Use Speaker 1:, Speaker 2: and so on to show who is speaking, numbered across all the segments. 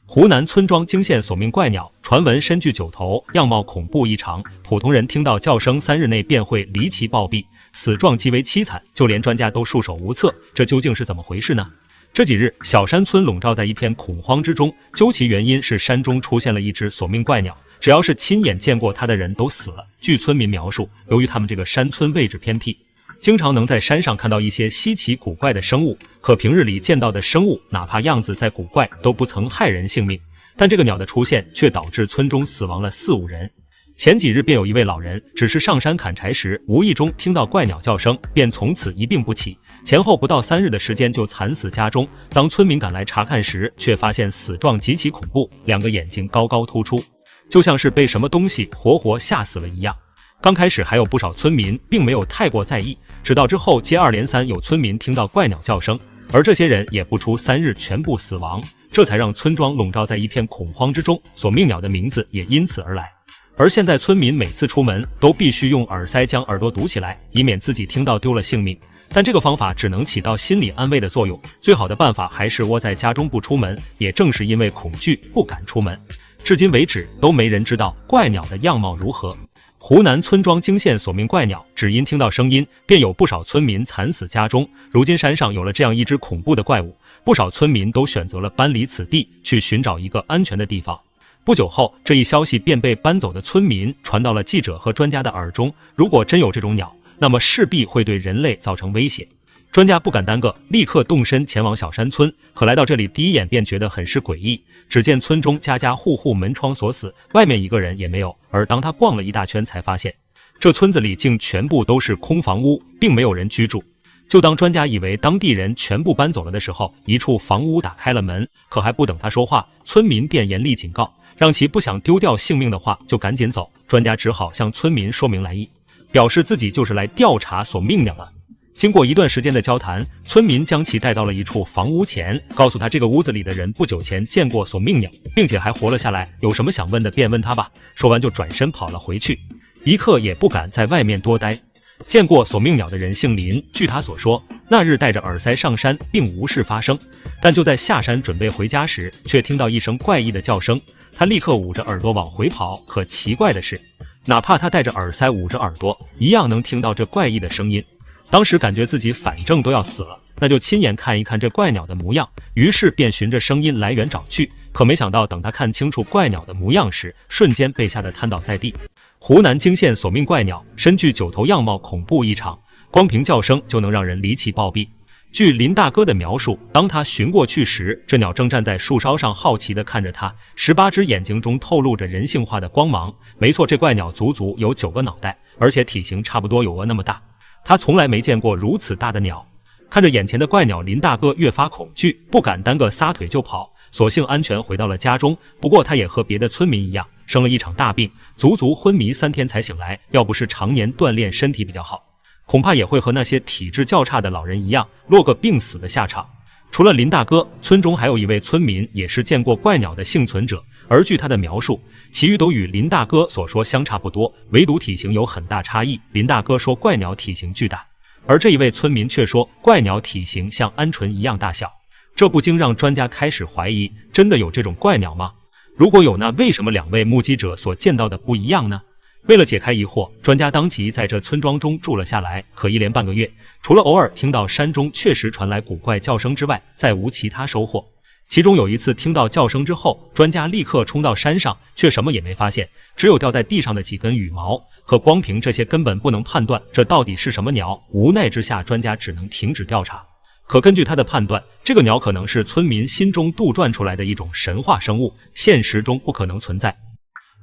Speaker 1: 湖南村庄惊现索命怪鸟，传闻身具9头，样貌恐怖异常，普通人听到叫声3日内便会离奇暴毙，死状极为凄惨，就连专家都束手无策，这究竟是怎么回事呢？这几日，小山村笼罩在一片恐慌之中，究其原因是山中出现了一只索命怪鸟，只要是亲眼见过它的人都死了。据村民描述，由于他们这个山村位置偏僻，经常能在山上看到一些稀奇古怪的生物，可平日里见到的生物哪怕样子再古怪都不曾害人性命，但这个鸟的出现却导致村中死亡了4、5人。前几日便有一位老人只是上山砍柴时无意中听到怪鸟叫声，便从此一病不起，前后不到3日的时间就惨死家中。当村民赶来查看时，却发现死状极其恐怖，2个眼睛高高突出，就像是被什么东西活活吓死了一样。刚开始还有不少村民并没有太过在意，直到之后接二连三有村民听到怪鸟叫声，而这些人也不出3日全部死亡，这才让村庄笼罩在一片恐慌之中，索命鸟的名字也因此而来。而现在村民每次出门都必须用耳塞将耳朵堵起来，以免自己听到丢了性命，但这个方法只能起到心理安慰的作用，最好的办法还是窝在家中不出门，也正是因为恐惧不敢出门，至今为止都没人知道怪鸟的样貌如何。湖南村庄惊现索命怪鸟，只因听到声音便有不少村民惨死家中。如今山上有了这样一只恐怖的怪物，不少村民都选择了搬离此地，去寻找一个安全的地方。不久后，这一消息便被搬走的村民传到了记者和专家的耳中，如果真有这种鸟，那么势必会对人类造成威胁。专家不敢耽搁，立刻动身前往小山村，可来到这里第一眼便觉得很是诡异。只见村中家家户户门窗锁死，外面一个人也没有，而当他逛了一大圈才发现，这村子里竟全部都是空房屋，并没有人居住。就当专家以为当地人全部搬走了的时候，一处房屋打开了门，可还不等他说话，村民便严厉警告，让其不想丢掉性命的话就赶紧走。专家只好向村民说明来意，表示自己就是来调查索命鸟的。经过一段时间的交谈，村民将其带到了一处房屋前，告诉他这个屋子里的人不久前见过索命鸟，并且还活了下来，有什么想问的便问他吧。说完就转身跑了回去，一刻也不敢在外面多待。见过索命鸟的人姓林，据他所说，那日戴着耳塞上山并无事发生，但就在下山准备回家时，却听到一声怪异的叫声，他立刻捂着耳朵往回跑。可奇怪的是，哪怕他戴着耳塞捂着耳朵，一样能听到这怪异的声音。当时感觉自己反正都要死了，那就亲眼看一看这怪鸟的模样，于是便循着声音来源找去。可没想到等他看清楚怪鸟的模样时，瞬间被吓得瘫倒在地。湖南惊现索命怪鸟，身具9头，样貌恐怖异常，光凭叫声就能让人离奇暴毙。据林大哥的描述，当他寻过去时，这鸟正站在树梢上好奇地看着他，18只眼睛中透露着人性化的光芒。没错，这怪鸟足足有9个脑袋，而且体型差不多有鹅那么大。他从来没见过如此大的鸟。看着眼前的怪鸟，林大哥越发恐惧，不敢耽搁，撒腿就跑，所幸安全回到了家中。不过他也和别的村民一样，生了一场大病，足足昏迷3天才醒来。要不是常年锻炼，身体比较好，恐怕也会和那些体质较差的老人一样，落个病死的下场。除了林大哥，村中还有一位村民也是见过怪鸟的幸存者，而据他的描述，其余都与林大哥所说相差不多，唯独体型有很大差异。林大哥说怪鸟体型巨大，而这一位村民却说怪鸟体型像鹌鹑一样大小，这不禁让专家开始怀疑，真的有这种怪鸟吗？如果有，那为什么2位目击者所见到的不一样呢？为了解开疑惑，专家当即在这村庄中住了下来。可1连半个月，除了偶尔听到山中确实传来古怪叫声之外，再无其他收获。其中有一次听到叫声之后，专家立刻冲到山上，却什么也没发现，只有掉在地上的几根羽毛。可光凭这些根本不能判断这到底是什么鸟，无奈之下，专家只能停止调查。可根据他的判断，这个鸟可能是村民心中杜撰出来的一种神话生物，现实中不可能存在。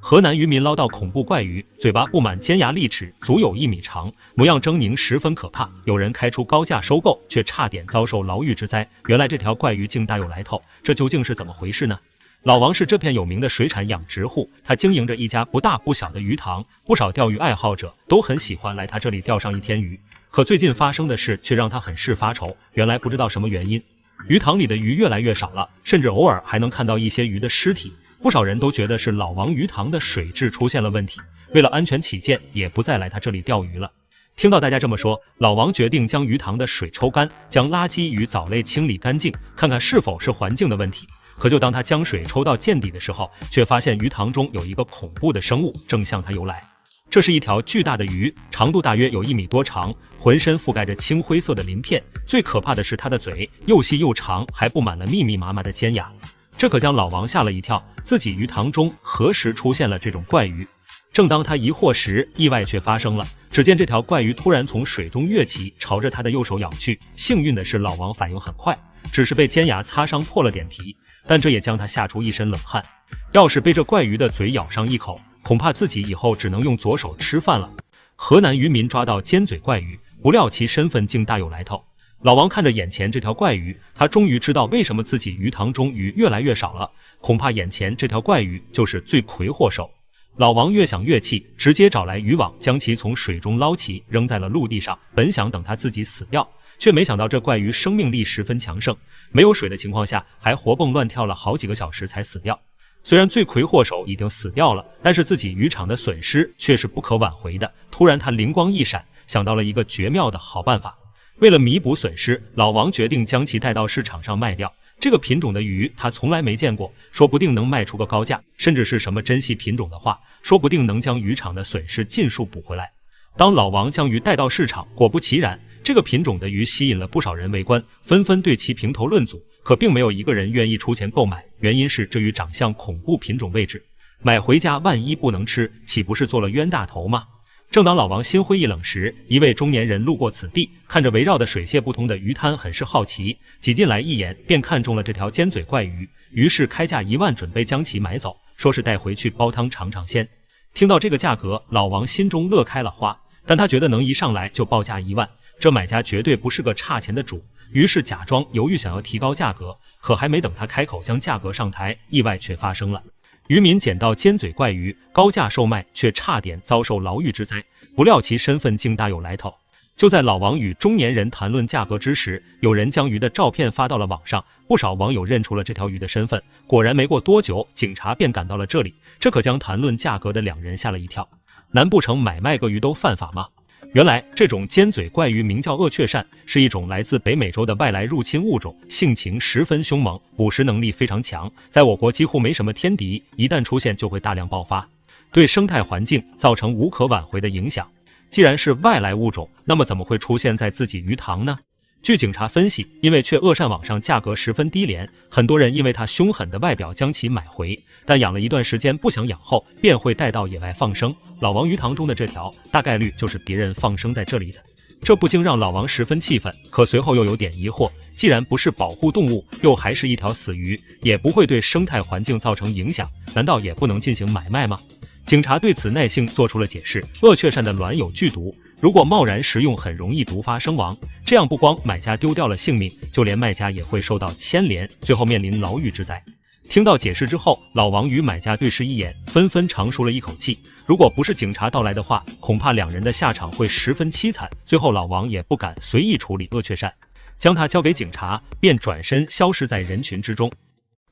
Speaker 1: 河南渔民捞到恐怖怪鱼，嘴巴布满尖牙利齿，足有1米长，模样狰狞，十分可怕。有人开出高价收购，却差点遭受牢狱之灾。原来这条怪鱼竟大有来头，这究竟是怎么回事呢？老王是这片有名的水产养殖户，他经营着一家不大不小的鱼塘，不少钓鱼爱好者都很喜欢来他这里钓上一天鱼。可最近发生的事却让他很是发愁，原来不知道什么原因，鱼塘里的鱼越来越少了，甚至偶尔还能看到一些鱼的尸体。不少人都觉得是老王鱼塘的水质出现了问题，为了安全起见，也不再来他这里钓鱼了。听到大家这么说，老王决定将鱼塘的水抽干，将垃圾与藻类清理干净，看看是否是环境的问题。可就当他将水抽到见底的时候，却发现鱼塘中有一个恐怖的生物正向他游来。这是一条巨大的鱼，长度大约有1米多长，浑身覆盖着青灰色的鳞片。最可怕的是它的嘴又细又长，还布满了密密麻麻的尖牙。这可将老王吓了一跳，自己鱼塘中何时出现了这种怪鱼？正当他疑惑时，意外却发生了。只见这条怪鱼突然从水中跃起，朝着他的右手咬去。幸运的是，老王反应很快，只是被尖牙擦伤破了点皮，但这也将他吓出一身冷汗。要是被这怪鱼的嘴咬上一口，恐怕自己以后只能用左手吃饭了。河南渔民抓到尖嘴怪鱼，不料其身份竟大有来头。老王看着眼前这条怪鱼，他终于知道为什么自己鱼塘中鱼越来越少了，恐怕眼前这条怪鱼就是罪魁祸首。老王越想越气，直接找来渔网，将其从水中捞起，扔在了陆地上。本想等他自己死掉，却没想到这怪鱼生命力十分强盛，没有水的情况下还活蹦乱跳了好几个小时才死掉。虽然罪魁祸首已经死掉了，但是自己渔场的损失却是不可挽回的。突然他灵光一闪，想到了一个绝妙的好办法。为了弥补损失，老王决定将其带到市场上卖掉。这个品种的鱼他从来没见过，说不定能卖出个高价，甚至是什么珍稀品种的话，说不定能将渔场的损失尽数补回来。当老王将鱼带到市场，果不其然，这个品种的鱼吸引了不少人围观，纷纷对其评头论足，可并没有一个人愿意出钱购买。原因是这鱼长相恐怖，品种未知，买回家万一不能吃，岂不是做了冤大头吗？正当老王心灰意冷时，一位中年人路过此地，看着围绕的水泄不通的鱼滩，很是好奇，挤进来一眼便看中了这条尖嘴怪鱼，于是开价1万，准备将其买走，说是带回去煲汤尝尝鲜。听到这个价格，老王心中乐开了花，但他觉得能一上来就报价1万，这买家绝对不是个差钱的主，于是假装犹豫想要提高价格，可还没等他开口将价格上抬，意外却发生了。渔民捡到尖嘴怪鱼，高价售卖，却差点遭受牢狱之灾。不料其身份竟大有来头。就在老王与中年人谈论价格之时，有人将鱼的照片发到了网上，不少网友认出了这条鱼的身份。果然没过多久，警察便赶到了这里，这可将谈论价格的两人吓了一跳。难不成买卖个鱼都犯法吗？原来这种尖嘴怪鱼名叫鳄雀鳝，是一种来自北美洲的外来入侵物种，性情十分凶猛，捕食能力非常强，在我国几乎没什么天敌，一旦出现就会大量爆发，对生态环境造成无可挽回的影响。既然是外来物种，那么怎么会出现在自己鱼塘呢？据警察分析，因为雀鳄鳝网上价格十分低廉，很多人因为它凶狠的外表将其买回，但养了一段时间不想养后，便会带到野外放生。老王鱼塘中的这条，大概率就是别人放生在这里的，这不禁让老王十分气愤。可随后又有点疑惑，既然不是保护动物，又还是一条死鱼，也不会对生态环境造成影响，难道也不能进行买卖吗？警察对此耐性做出了解释，鳄雀鳝的卵有剧毒，如果贸然食用很容易毒发身亡，这样不光买家丢掉了性命，就连卖家也会受到牵连，最后面临牢狱之灾。听到解释之后，老王与买家对视一眼，纷纷长舒了一口气。如果不是警察到来的话，恐怕两人的下场会十分凄惨。最后老王也不敢随意处理鳄雀鳝，将它交给警察，便转身消失在人群之中。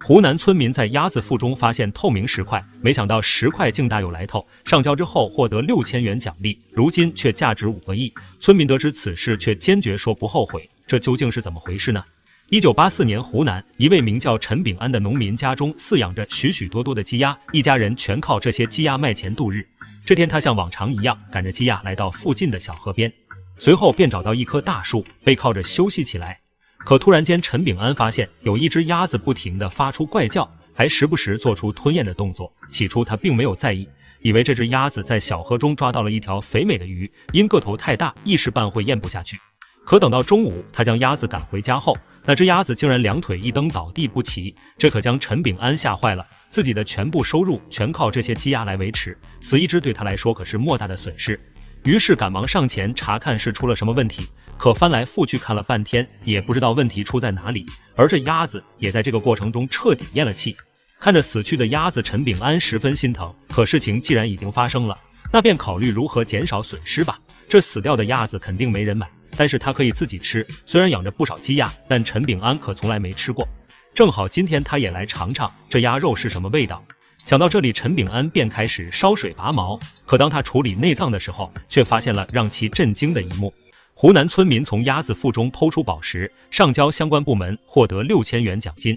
Speaker 1: 湖南村民在鸭子腹中发现透明石块，没想到石块竟大有来头，上交之后获得6000元奖励，如今却价值5个亿。村民得知此事却坚决说不后悔，这究竟是怎么回事呢？1984年，湖南一位名叫陈炳安的农民家中饲养着许许多多的鸡鸭，一家人全靠这些鸡鸭卖钱度日。这天他像往常一样赶着鸡鸭来到附近的小河边，随后便找到一棵大树，背靠着休息起来。可突然间，陈炳安发现有一只鸭子不停地发出怪叫，还时不时做出吞咽的动作。起初他并没有在意，以为这只鸭子在小河中抓到了一条肥美的鱼，因个头太大，一时半会咽不下去。可等到中午，他将鸭子赶回家后，那只鸭子竟然2腿一蹬倒地不起，这可将陈炳安吓坏了。自己的全部收入全靠这些鸡鸭来维持，死一只对他来说可是莫大的损失。于是赶忙上前查看是出了什么问题，可翻来覆去看了半天，也不知道问题出在哪里。而这鸭子也在这个过程中彻底咽了气。看着死去的鸭子，陈炳安十分心疼。可事情既然已经发生了，那便考虑如何减少损失吧。这死掉的鸭子肯定没人买，但是他可以自己吃。虽然养着不少鸡鸭，但陈炳安可从来没吃过。正好今天他也来尝尝这鸭肉是什么味道。想到这里，陈炳安便开始烧水拔毛。可当他处理内脏的时候，却发现了让其震惊的一幕。湖南村民从鸭子腹中剖出宝石，上交相关部门，获得6000元奖金。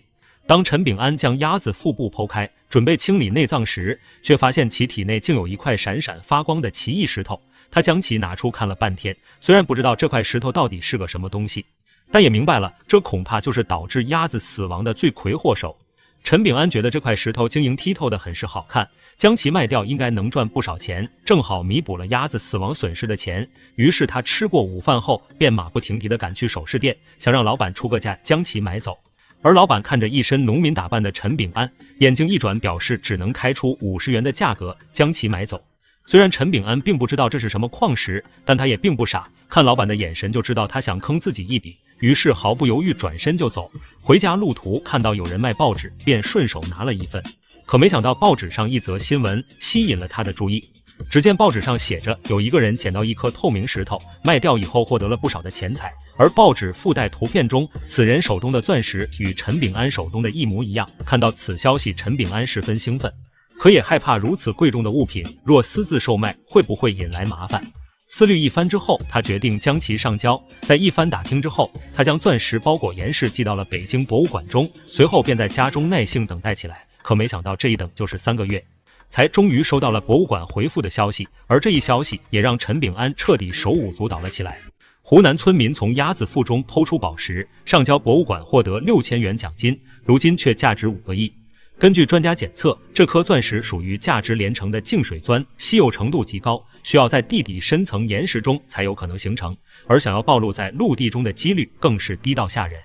Speaker 1: 当陈炳安将鸭子腹部剖开，准备清理内脏时，却发现其体内竟有一块闪闪发光的奇异石头。他将其拿出看了半天，虽然不知道这块石头到底是个什么东西，但也明白了，这恐怕就是导致鸭子死亡的罪魁祸首。陈炳安觉得这块石头晶莹剔透的很是好看，将其卖掉应该能赚不少钱，正好弥补了鸭子死亡损失的钱。于是他吃过午饭后，便马不停蹄地赶去首饰店，想让老板出个价将其买走。而老板看着一身农民打扮的陈炳安，眼睛一转，表示只能开出50元的价格将其买走。虽然陈炳安并不知道这是什么矿石，但他也并不傻，看老板的眼神就知道他想坑自己一笔，于是毫不犹豫转身就走。回家路途看到有人卖报纸，便顺手拿了一份。可没想到报纸上一则新闻吸引了他的注意。只见报纸上写着，有一个人捡到一颗透明石头，卖掉以后获得了不少的钱财，而报纸附带图片中，此人手中的钻石与陈炳安手中的一模一样。看到此消息，陈炳安十分兴奋，可也害怕如此贵重的物品若私自售卖，会不会引来麻烦。思虑一番之后，他决定将其上交。在一番打听之后，他将钻石包裹严实寄到了北京博物馆中，随后便在家中耐性等待起来。可没想到这一等就是3个月，才终于收到了博物馆回复的消息。而这一消息也让陈炳安彻底手舞足蹈了起来。湖南村民从鸭子腹中偷出宝石，上交博物馆获得6000元奖金，如今却价值5个亿。根据专家检测，这颗钻石属于价值连城的净水钻，稀有程度极高，需要在地底深层岩石中才有可能形成，而想要暴露在陆地中的几率更是低到吓人。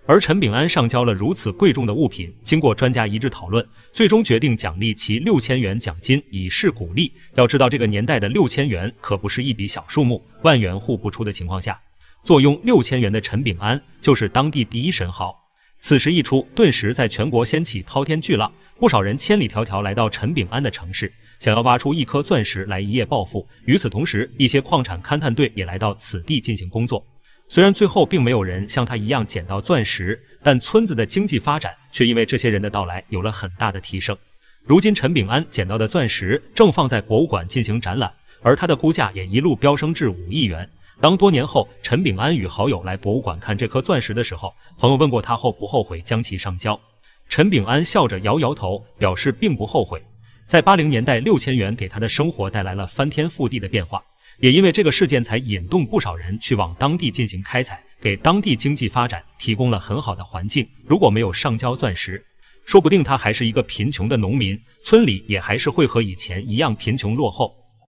Speaker 1: 而陈炳安上交了如此贵重的物品，经过专家一致讨论，最终决定奖励其6000元奖金，以示鼓励。要知道这个年代的6000元可不是一笔小数目，万元户不出的情况下，坐拥6000元的陈炳安就是当地第一神豪。此时一出，顿时在全国掀起滔天巨浪，不少人千里迢迢来到陈炳安的城市，想要挖出一颗钻石来一夜暴富。与此同时，一些矿产勘探队也来到此地进行工作。虽然最后并没有人像他一样捡到钻石，但村子的经济发展却因为这些人的到来有了很大的提升。如今陈炳安捡到的钻石正放在博物馆进行展览，而他的估价也一路飙升至5亿元。当多年后陈炳安与好友来博物馆看这颗钻石的时候，朋友问过他后不后悔将其上交。陈炳安笑着摇摇头，表示并不后悔。在80年代，6000元给他的生活带来了翻天覆地的变化，也因为这个事件才引动不少人去往当地进行开采，给当地经济发展提供了很好的环境。如果没有上交钻石，说不定他还是一个贫穷的农民，村里也还是会和以前一样贫穷落后。